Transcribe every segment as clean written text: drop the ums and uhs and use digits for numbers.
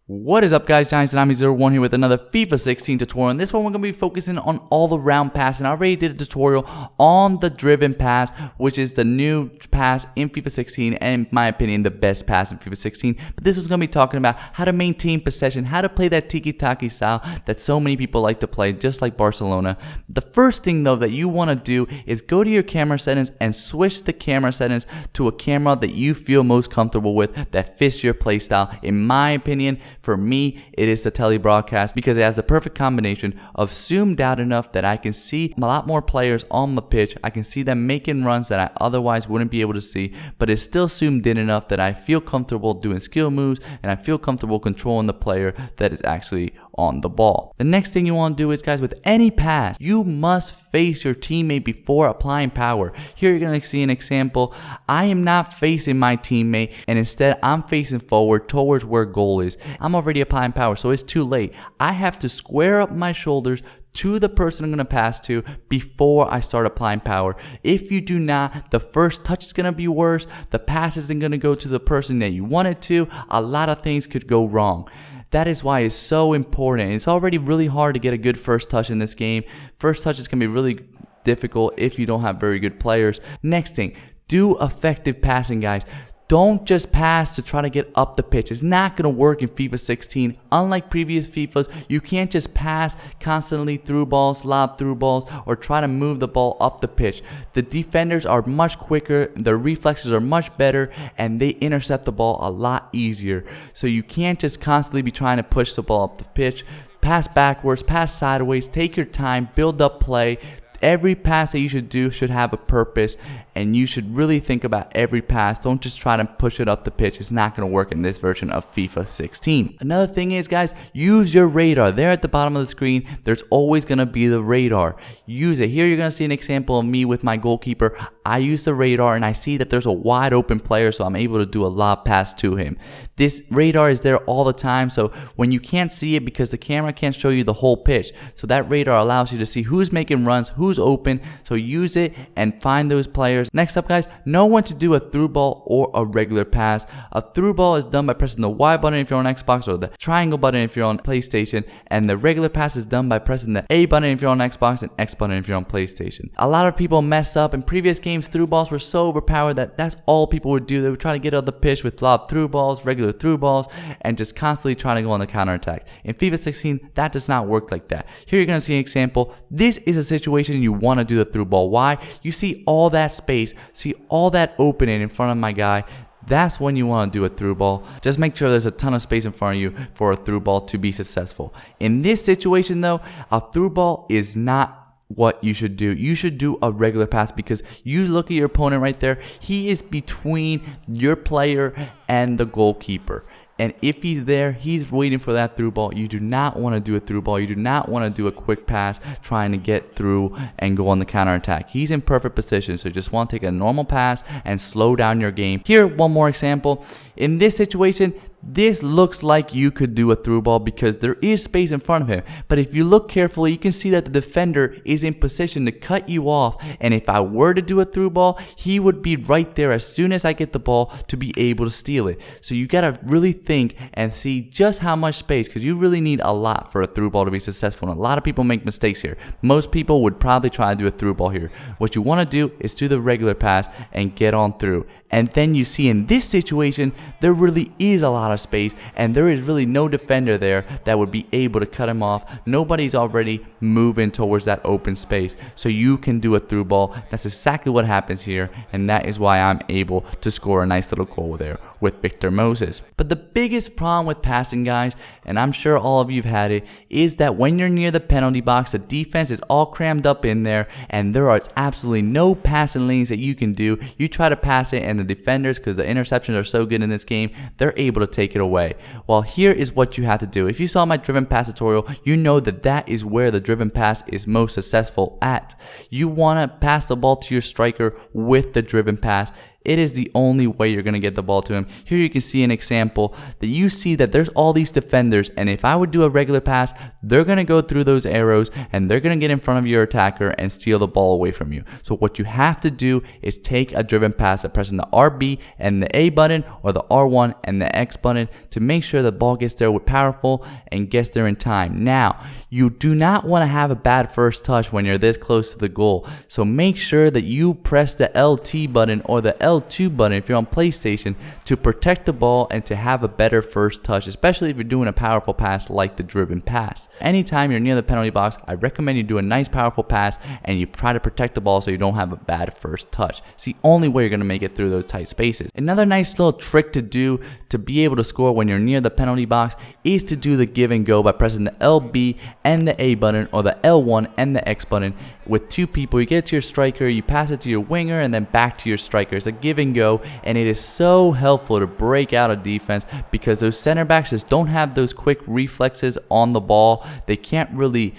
What is up, guys? Tiny-Taki-01 here with another FIFA 16 tutorial. In this one, we're going to be focusing on all the round pass, and I already did a tutorial on the driven pass, which is the new pass in FIFA 16, and in my opinion, the best pass in FIFA 16. But this was going to be talking about how to maintain possession, how to play that tiki-taki style that so many people like to play, just like Barcelona. The first thing, though, that you want to do is go to your camera settings and switch the camera settings to a camera that you feel most comfortable with, that fits your play style. In my opinion, for me, it is the telebroadcast because it has the perfect combination of zoomed out enough that I can see a lot more players on the pitch. I can see them making runs that I otherwise wouldn't be able to see, but it's still zoomed in enough that I feel comfortable doing skill moves and I feel comfortable controlling the player that is actually on the ball. The next thing you want to do is, guys, with any pass, you must face your teammate before applying power. Here you're going to see an example. I am not facing my teammate, and instead I'm facing forward towards where goal is. I'm already applying power, so it's too late. I have to square up my shoulders to the person I'm going to pass to before I start applying power. If you do not, the first touch is going to be worse. The pass isn't going to go to the person that you want it to. A lot of things could go wrong. That is why it's so important. It's already really hard to get a good first touch in this game. First touches can be really difficult if you don't have very good players. Next thing, do effective passing, guys. Don't just pass to try to get up the pitch. It's not going to work in FIFA 16. Unlike previous FIFAs, you can't just pass constantly through balls, lob through balls, or try to move the ball up the pitch. The defenders are much quicker, their reflexes are much better, and they intercept the ball a lot easier. So you can't just constantly be trying to push the ball up the pitch. Pass backwards, pass sideways, take your time, build up play. Every pass that you should do should have a purpose, and you should really think about every pass. Don't just try to push it up the pitch. It's not going to work in this version of FIFA 16. Another thing is, guys, use your radar. There at the bottom of the screen, there's always going to be the radar. Use it. Here you're going to see an example of me with my goalkeeper. I use the radar, and I see that there's a wide open player, so I'm able to do a lob pass to him. This radar is there all the time, so when you can't see it because the camera can't show you the whole pitch, so that radar allows you to see who's making runs, who's open, so use it and find those players. Next up, guys, know when to do a through ball or a regular pass. A through ball is done by pressing the Y button if you're on Xbox, or the triangle button if you're on PlayStation, and the regular pass is done by pressing the A button if you're on Xbox and X button if you're on PlayStation. A lot of people mess up. In previous games, through balls were so overpowered that that's all people would do. They would try to get out the pitch with lob through balls, regular through balls, and just constantly trying to go on the counterattack. In FIFA 16, that does not work like that. Here you're going to see an example. This is a situation you want to do the through ball. Why? You see all that space, see all that opening in front of my guy. That's when you want to do a through ball. Just make sure there's a ton of space in front of you for a through ball to be successful. In this situation, though, a through ball is not what you should do. You should do a regular pass because you look at your opponent right there. He is between your player and the goalkeeper. And if he's there, he's waiting for that through ball. You do not want to do a through ball. You do not want to do a quick pass trying to get through and go on the counterattack. He's in perfect position, so you just want to take a normal pass and slow down your game. Here, one more example. In this situation, this looks like you could do a through ball because there is space in front of him. But if you look carefully, you can see that the defender is in position to cut you off. And if I were to do a through ball, he would be right there as soon as I get the ball to be able to steal it. So you got to really think and see just how much space, because you really need a lot for a through ball to be successful. And a lot of people make mistakes here. Most people would probably try to do a through ball here. What you want to do is do the regular pass and get on through. And then you see in this situation, there really is a lot of space, and there is really no defender there that would be able to cut him off. Nobody's already moving towards that open space, so you can do a through ball. That's exactly what happens here, and that is why I'm able to score a nice little goal there with Victor Moses. But the biggest problem with passing, guys, and I'm sure all of you've had it, is that when you're near the penalty box, the defense is all crammed up in there, and there are absolutely no passing lanes that you can do. You try to pass it, and the defenders, because the interceptions are so good in this game, they're able to take it away. Well, here is what you have to do. If you saw my driven pass tutorial, you know that that is where the driven pass is most successful at. You want to pass the ball to your striker with the driven pass. it is the only way you're going to get the ball to him. Here you can see an example that you see that there's all these defenders, and if I would do a regular pass, they're going to go through those arrows and they're going to get in front of your attacker and steal the ball away from you. So what you have to do is take a driven pass by pressing the RB and the A button, or the R1 and the X button, to make sure the ball gets there with powerful and gets there in time. Now, you do not want to have a bad first touch when you're this close to the goal. So make sure that you press the LT button or the L2 button if you're on PlayStation to protect the ball and to have a better first touch, especially if you're doing a powerful pass like the driven pass. Anytime you're near the penalty box, I recommend you do a nice powerful pass and you try to protect the ball so you don't have a bad first touch. It's the only way you're going to make it through those tight spaces. Another nice little trick to do to be able to score when you're near the penalty box is to do the give and go by pressing the LB and the A button, or the L1 and the X button. With two people, you get it to your striker, you pass it to your winger, and then back to your striker. It's a give and go, and it is so helpful to break out a defense because those center backs just don't have those quick reflexes on the ball. They can't really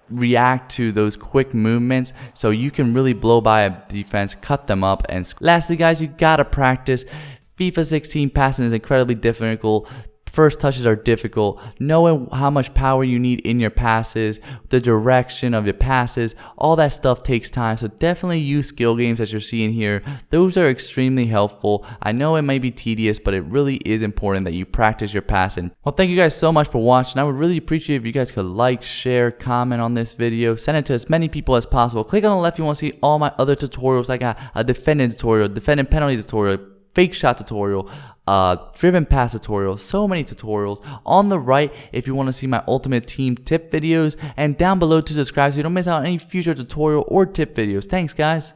react to those quick movements, so you can really blow by a defense, cut them up. And lastly, guys, you gotta practice. FIFA 16 passing is incredibly difficult. First touches are difficult. Knowing how much power you need in your passes, the direction of your passes, all that stuff takes time. So definitely use skill games as you're seeing here. Those are extremely helpful. I know it may be tedious, but it really is important that you practice your passing. Well, thank you guys so much for watching. I would really appreciate if you guys could like, share, comment on this video, send it to as many people as possible. Click on the left if you want to see all my other tutorials. I got a defending tutorial, defending penalty tutorial, fake shot tutorial, driven pass tutorial, so many tutorials. On the right, if you want to see my ultimate team tip videos, and down below to subscribe so you don't miss out on any future tutorial or tip videos. Thanks, guys.